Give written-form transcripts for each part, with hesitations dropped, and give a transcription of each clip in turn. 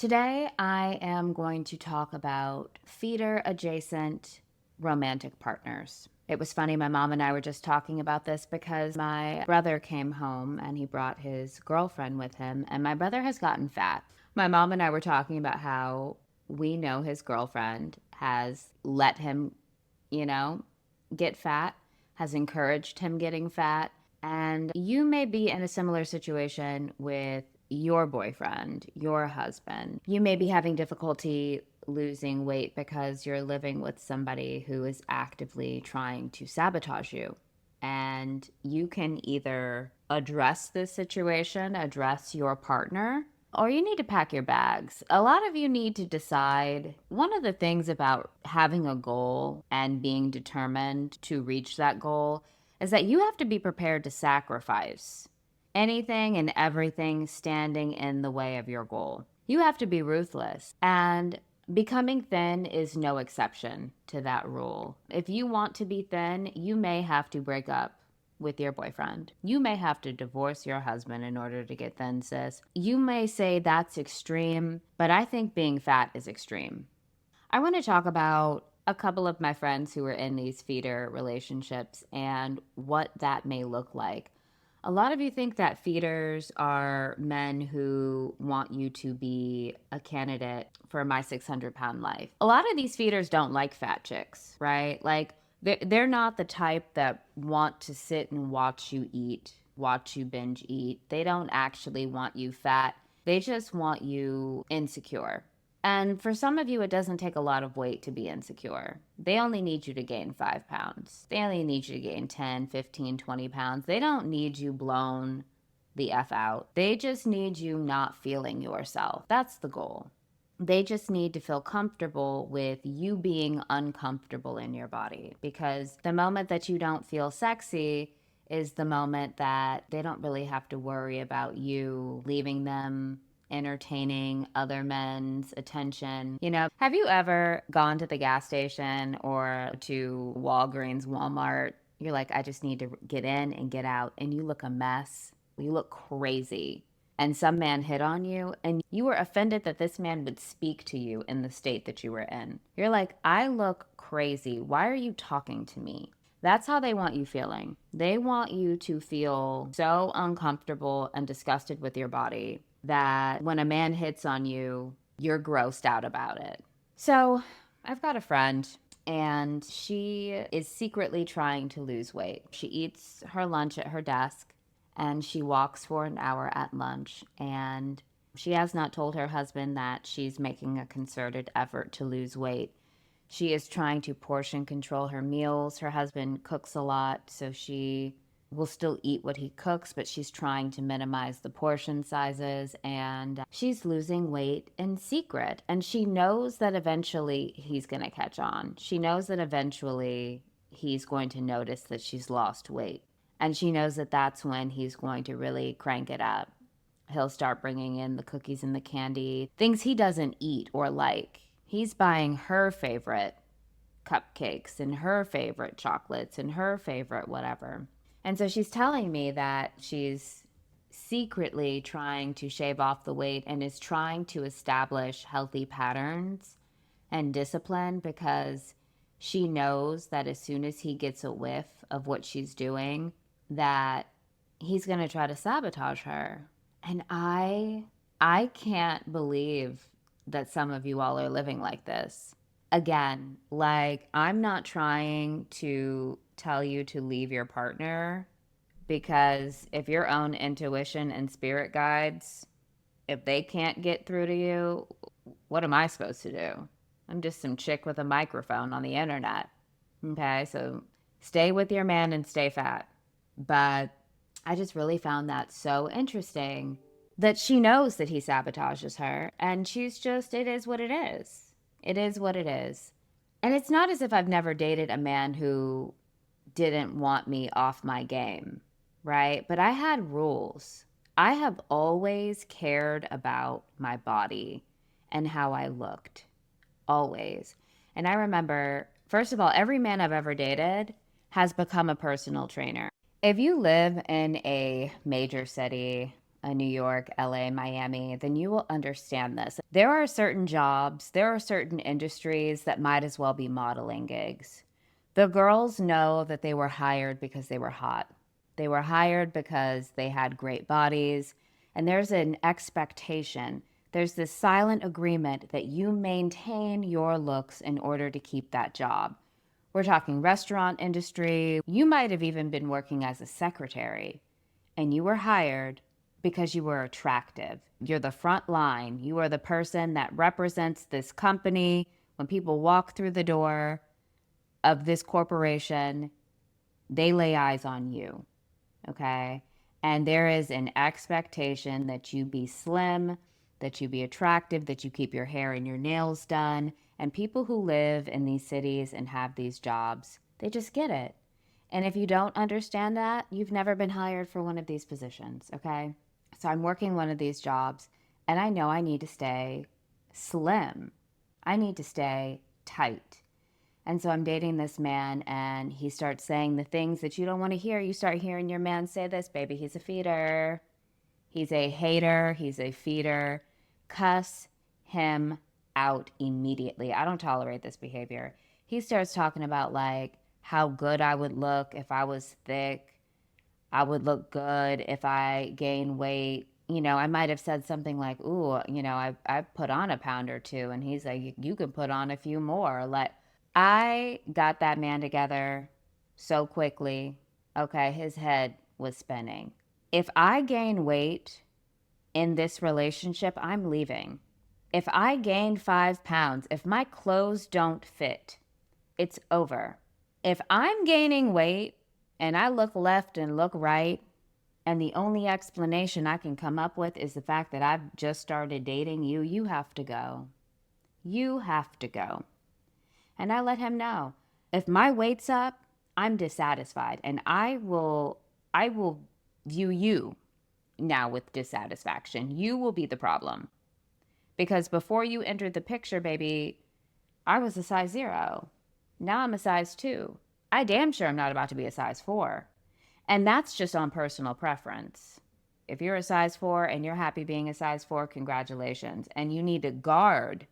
Today, I am going to talk about feeder adjacent romantic partners. It was funny, my mom and I were just talking about this because my brother came home and he brought his girlfriend with him, and my brother has gotten fat. My mom and I were talking about how we know his girlfriend has let him, you know, get fat, has encouraged him getting fat. And you may be in a similar situation with your boyfriend, your husband. You may be having difficulty losing weight because you're living with somebody who is actively trying to sabotage you. And you can either address this situation, address your partner, or you need to pack your bags. A lot of you need to decide. One of the things about having a goal and being determined to reach that goal is that you have to be prepared to sacrifice anything and everything standing in the way of your goal. You have to be ruthless. And becoming thin is no exception to that rule. If you want to be thin, you may have to break up with your boyfriend. You may have to divorce your husband in order to get thin, sis. You may say that's extreme, but I think being fat is extreme. I want to talk about a couple of my friends who are in these feeder relationships and what that may look like. A lot of you think that feeders are men who want you to be a candidate for my 600-pound life. A lot of these feeders don't like fat chicks, right? Like, they're not the type that want to sit and watch you eat, watch you binge eat. They don't actually want you fat. They just want you insecure. And for some of you, it doesn't take a lot of weight to be insecure. They only need you to gain 5 pounds. They only need you to gain 10, 15, 20 pounds. They don't need you blown the F out. They just need you not feeling yourself. That's the goal. They just need to feel comfortable with you being uncomfortable in your body, because the moment that you don't feel sexy is the moment that they don't really have to worry about you leaving them entertaining other men's attention. Have you ever gone to the gas station or to Walgreens, Walmart? You're like, I just need to get in and get out, and you look a mess. You look crazy. And some man hit on you, and you were offended that this man would speak to you in the state that you were in. You're like, I look crazy. Why are you talking to me? That's how they want you feeling. They want you to feel so uncomfortable and disgusted with your body that when a man hits on you, you're grossed out about it. So I've got a friend, and she is secretly trying to lose weight. She eats her lunch at her desk, and she walks for an hour at lunch. And she has not told her husband that she's making a concerted effort to lose weight. She is trying to portion control her meals. Her husband cooks a lot, so she will still eat what he cooks, but she's trying to minimize the portion sizes, and she's losing weight in secret. And she knows that eventually he's going to catch on. She knows that eventually he's going to notice that she's lost weight. And she knows that that's when he's going to really crank it up. He'll start bringing in the cookies and the candy, things he doesn't eat or like. He's buying her favorite cupcakes and her favorite chocolates and her favorite whatever. And so she's telling me that she's secretly trying to shave off the weight and is trying to establish healthy patterns and discipline, because she knows that as soon as he gets a whiff of what she's doing, that he's going to try to sabotage her. And I can't believe that some of you all are living like this. Again, like, I'm not trying to tell you to leave your partner, because if your own intuition and spirit guides, if they can't get through to you, what am I supposed to do? I'm just some chick with a microphone on the internet. Okay, so stay with your man and stay fat. But I just really found that so interesting that she knows that he sabotages her, and she's just, it is what it is. It is what it is. And it's not as if I've never dated a man who didn't want me off my game, right? But I had rules. I have always cared about my body and how I looked. Always. And I remember, first of all, every man I've ever dated has become a personal trainer. If you live in a major city New York, LA, Miami, then you will understand this. There are certain jobs, there are certain industries that might as well be modeling gigs. The girls know that they were hired because they were hot. They were hired because they had great bodies, and there's an expectation. There's this silent agreement that you maintain your looks in order to keep that job. We're talking restaurant industry. You might have even been working as a secretary, and you were hired because you were attractive. You're the front line. You are the person that represents this company. When people walk through the door of this corporation, they lay eyes on you, okay? And there is an expectation that you be slim, that you be attractive, that you keep your hair and your nails done. And people who live in these cities and have these jobs, they just get it. And if you don't understand that, you've never been hired for one of these positions, okay? So I'm working one of these jobs, and I know I need to stay slim. I need to stay tight. And so I'm dating this man, and he starts saying the things that you don't want to hear. You start hearing your man say this, baby, he's a feeder. He's a hater. He's a feeder. Cuss him out immediately. I don't tolerate this behavior. He starts talking about like how good I would look if I was thick. I would look good if I gain weight. You know, I might have said something like, ooh, I put on a pound or two. And he's like, you can put on a few more. Like, I got that man together so quickly. Okay, his head was spinning. If I gain weight in this relationship, I'm leaving. If I gain 5 pounds, if my clothes don't fit, it's over. If I'm gaining weight and I look left and look right, and the only explanation I can come up with is the fact that I've just started dating you, you have to go. You have to go. And I let him know, if my weight's up, I'm dissatisfied, and I will view you now with dissatisfaction. You will be the problem. Because before you entered the picture, baby, I was a size 0. Now I'm a size 2. I damn sure I'm not about to be a size 4. And that's just on personal preference. If you're a size 4 and you're happy being a size 4, congratulations. And you need to guard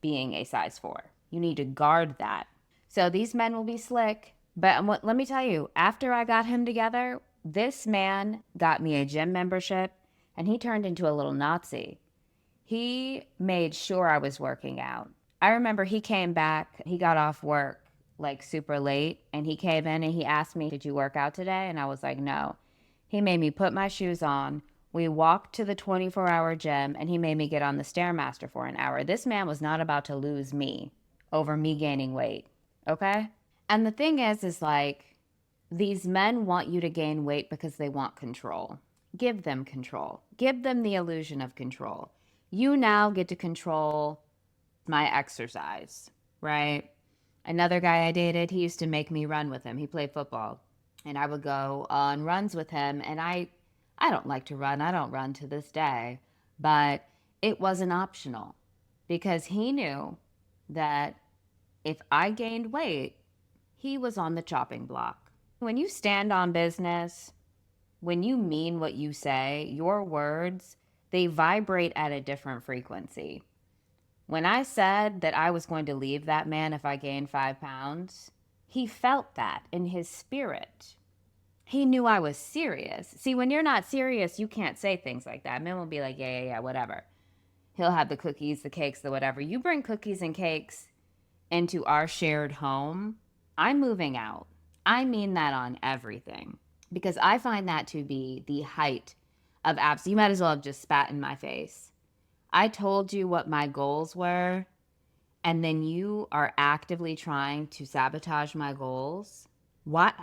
being a size 4. You need to guard that. So these men will be slick. But let me tell you, after I got him together, this man got me a gym membership, and he turned into a little Nazi. He made sure I was working out. I remember he came back, he got off work like super late, and he came in and he asked me, did you work out today? And I was like, no. He made me put my shoes on. We walked to the 24-hour gym, and he made me get on the Stairmaster for an hour. This man was not about to lose me over me gaining weight, okay? And the thing is like, these men want you to gain weight because they want control. Give them control. Give them the illusion of control. You now get to control my exercise, right? Another guy I dated, he used to make me run with him. He played football, and I would go on runs with him. And I don't like to run. I don't run to this day, but it wasn't optional because he knew that if I gained weight, he was on the chopping block. When you stand on business, when you mean what you say, your words, they vibrate at a different frequency. When I said that I was going to leave that man if I gained 5 pounds, he felt that in his spirit. He knew I was serious. See, when you're not serious, you can't say things like that. Men will be like, yeah, whatever. He'll have the cookies, the cakes, the whatever. You bring cookies and cakes into our shared home, I'm moving out. I mean that on everything, because I find that to be the height of abs. You might as well have just spat in my face. I told you what my goals were, and then you are actively trying to sabotage my goals. What?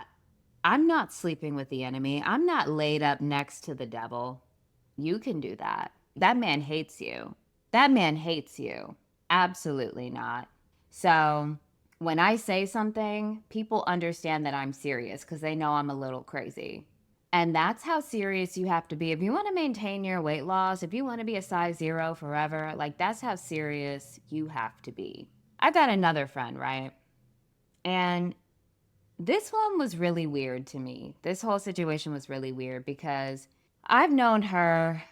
I'm not sleeping with the enemy. I'm not laid up next to the devil. You can do that. That man hates you. That man hates you. Absolutely not. So when I say something, people understand that I'm serious because they know I'm a little crazy. And that's how serious you have to be. If you want to maintain your weight loss, if you want to be a size 0 forever, like that's how serious you have to be. I got another friend, right? And this one was really weird to me. This whole situation was really weird because I've known her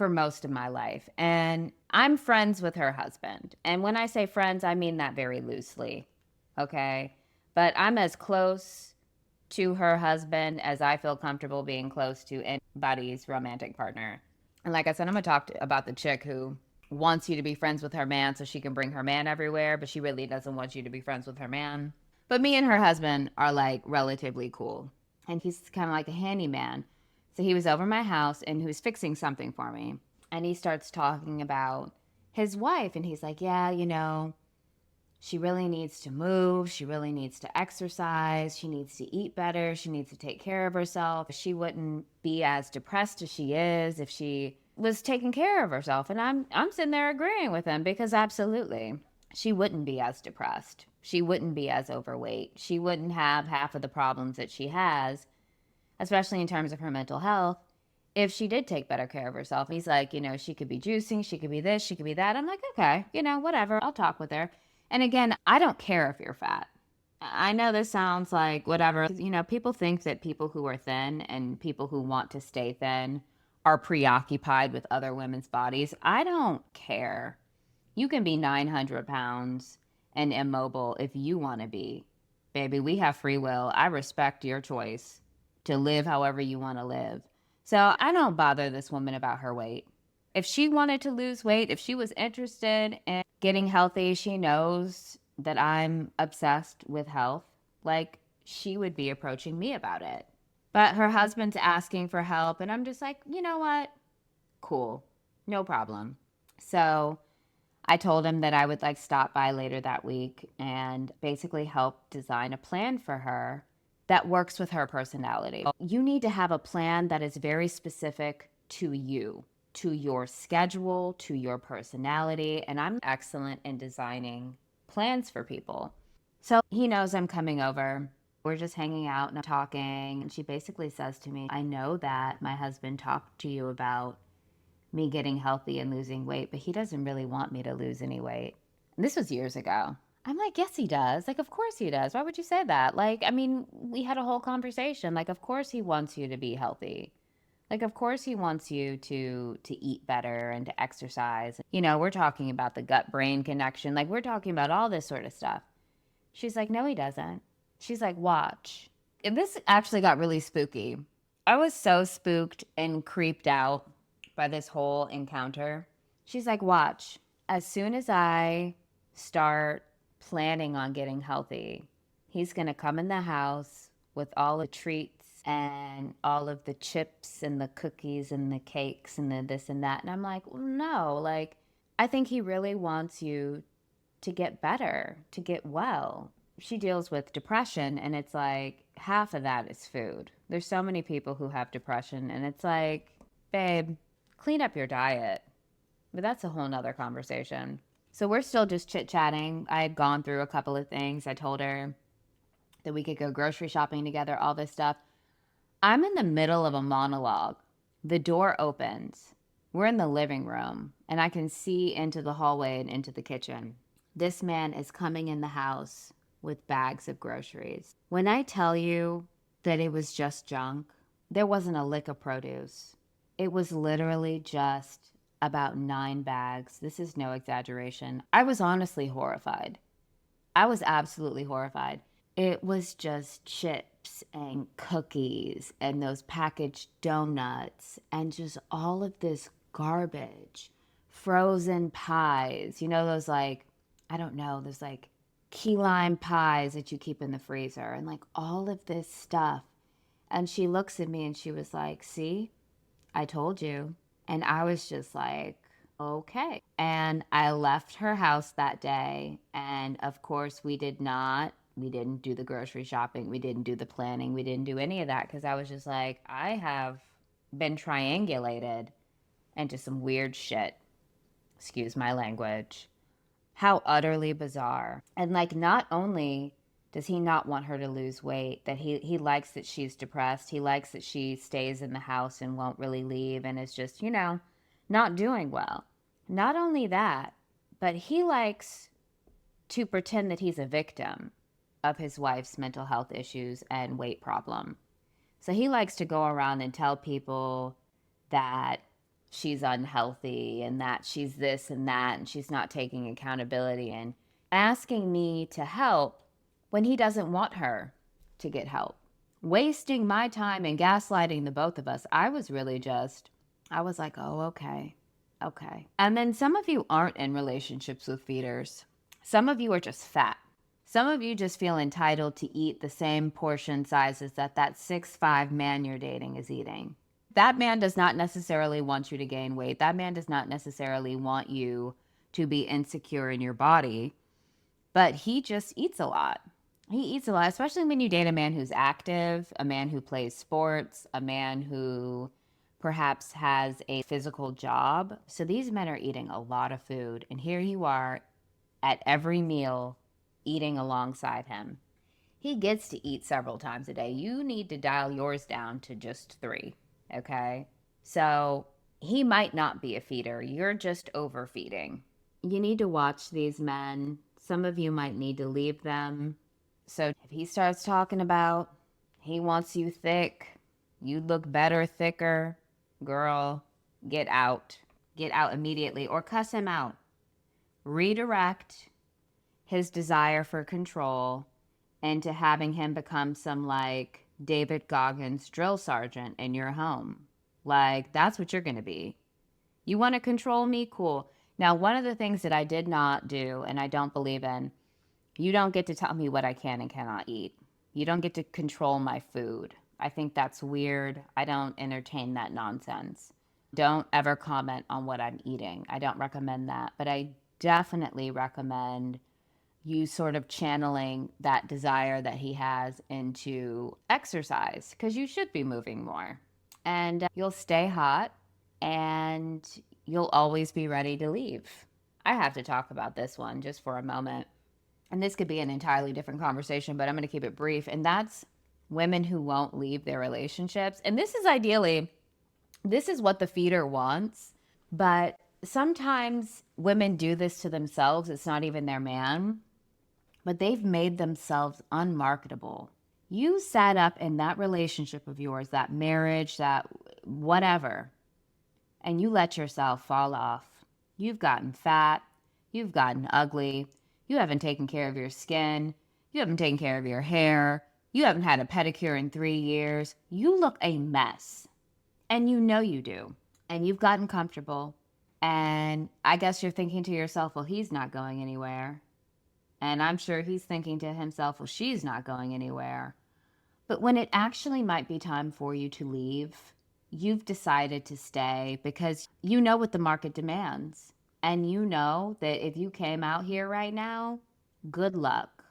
for most of my life. And I'm friends with her husband. And when I say friends, I mean that very loosely. Okay. But I'm as close to her husband as I feel comfortable being close to anybody's romantic partner. And like I said, I'm going to talk about the chick who wants you to be friends with her man so she can bring her man everywhere, but she really doesn't want you to be friends with her man. But me and her husband are like relatively cool. And he's kind of like a handyman. So he was over my house and he was fixing something for me. And he starts talking about his wife. And he's like, yeah, she really needs to move. She really needs to exercise. She needs to eat better. She needs to take care of herself. She wouldn't be as depressed as she is if she was taking care of herself. And I'm sitting there agreeing with him because absolutely, she wouldn't be as depressed. She wouldn't be as overweight. She wouldn't have half of the problems that she has, especially in terms of her mental health, if she did take better care of herself. He's like, she could be juicing, she could be this, she could be that. I'm like, okay, whatever, I'll talk with her. And again, I don't care if you're fat. I know this sounds like whatever. People think that people who are thin and people who want to stay thin are preoccupied with other women's bodies. I don't care. You can be 900 pounds and immobile if you want to be. Baby, we have free will. I respect your choice to live however you want to live. So I don't bother this woman about her weight. If she wanted to lose weight, if she was interested in getting healthy, she knows that I'm obsessed with health. Like, she would be approaching me about it. But her husband's asking for help, and I'm just like, you know what? Cool. No problem. So I told him that I would like stop by later that week and basically help design a plan for her that works with her personality. You need to have a plan that is very specific to you, to your schedule, to your personality. And I'm excellent in designing plans for people. So he knows I'm coming over. We're just hanging out and talking. And she basically says to me, I know that my husband talked to you about me getting healthy and losing weight, but he doesn't really want me to lose any weight. And this was years ago. I'm like, yes, he does. Like, of course he does. Why would you say that? Like, I mean, we had a whole conversation. Like, of course he wants you to be healthy. Like, of course he wants you to eat better and to exercise. We're talking about the gut-brain connection. Like, we're talking about all this sort of stuff. She's like, no, he doesn't. She's like, watch. And this actually got really spooky. I was so spooked and creeped out by this whole encounter. She's like, watch. As soon as I start planning on getting healthy, he's going to come in the house with all the treats and all of the chips and the cookies and the cakes and the this and that. And I'm like, well, no, like, I think he really wants you to get better, to get well. She deals with depression, and it's like half of that is food. There's so many people who have depression, and it's like, babe, clean up your diet. But that's a whole nother conversation. So we're still just chit-chatting. I had gone through a couple of things. I told her that we could go grocery shopping together, all this stuff. I'm in the middle of a monologue. The door opens. We're in the living room, and I can see into the hallway and into the kitchen. This man is coming in the house with bags of groceries. When I tell you that it was just junk, there wasn't a lick of produce. It was literally just about 9 bags. This is no exaggeration. I was honestly horrified. I was absolutely horrified. It was just chips and cookies and those packaged donuts and just all of this garbage. Frozen pies. Those like, I don't know, those like key lime pies that you keep in the freezer and like all of this stuff. And she looks at me and she was like, see, I told you. And I was just like, okay. And I left her house that day. And of course, we didn't do the grocery shopping. We didn't do the planning. We didn't do any of that because I was just like, I have been triangulated into some weird shit. Excuse my language. How utterly bizarre. And like, not only does he not want her to lose weight, that he likes that she's depressed. He likes that she stays in the house and won't really leave and is just, not doing well. Not only that, but he likes to pretend that he's a victim of his wife's mental health issues and weight problem. So he likes to go around and tell people that she's unhealthy and that she's this and that and she's not taking accountability, and asking me to help when he doesn't want her to get help, wasting my time and gaslighting the both of us. I was like, oh, okay. Okay. And then some of you aren't in relationships with feeders. Some of you are just fat. Some of you just feel entitled to eat the same portion sizes that 6'5" man you're dating is eating. That man does not necessarily want you to gain weight. That man does not necessarily want you to be insecure in your body, but he just eats a lot. He eats a lot, especially when you date a man who's active, a man who plays sports, a man who perhaps has a physical job. So these men are eating a lot of food. And here you are at every meal eating alongside him. He gets to eat several times a day. You need to dial yours down to just 3, okay? So he might not be a feeder. You're just overfeeding. You need to watch these men. Some of you might need to leave them. So if he starts talking about he wants you thick, you look better thicker, girl, get out. Get out immediately or cuss him out. Redirect his desire for control into having him become some like David Goggins drill sergeant in your home. Like, that's what you're going to be. You want to control me? Cool. Now, one of the things that I did not do and I don't believe in, you don't get to tell me what I can and cannot eat. You don't get to control my food. I think that's weird. I don't entertain that nonsense. Don't ever comment on what I'm eating. I don't recommend that. But I definitely recommend you sort of channeling that desire that he has into exercise, because you should be moving more. And you'll stay hot and you'll always be ready to leave. I have to talk about this one just for a moment. And this could be an entirely different conversation, but I'm going to keep it brief. And that's women who won't leave their relationships. And this is ideally, this is what the feeder wants. But sometimes women do this to themselves. It's not even their man, but they've made themselves unmarketable. You sat up in that relationship of yours, that marriage, that whatever, and you let yourself fall off. You've gotten fat. You've gotten ugly. You haven't taken care of your skin. You haven't taken care of your hair. You haven't had a pedicure in 3 years. You look a mess. And you know you do. And you've gotten comfortable. And I guess you're thinking to yourself, well, he's not going anywhere. And I'm sure he's thinking to himself, well, she's not going anywhere. But when it actually might be time for you to leave, you've decided to stay because you know what the market demands. And you know that if you came out here right now, good luck.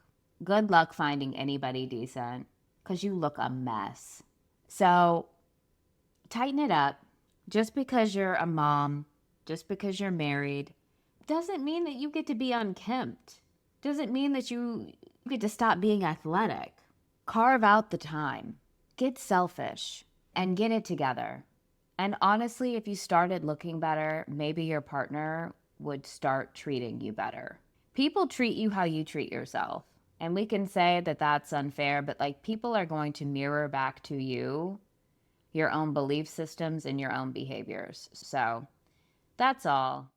Good luck finding anybody decent because you look a mess. So tighten it up. Just because you're a mom, just because you're married, doesn't mean that you get to be unkempt. Doesn't mean that you get to stop being athletic. Carve out the time. Get selfish and get it together. And honestly, if you started looking better, maybe your partner would start treating you better. People treat you how you treat yourself. And we can say that that's unfair, but like people are going to mirror back to you your own belief systems and your own behaviors. So that's all.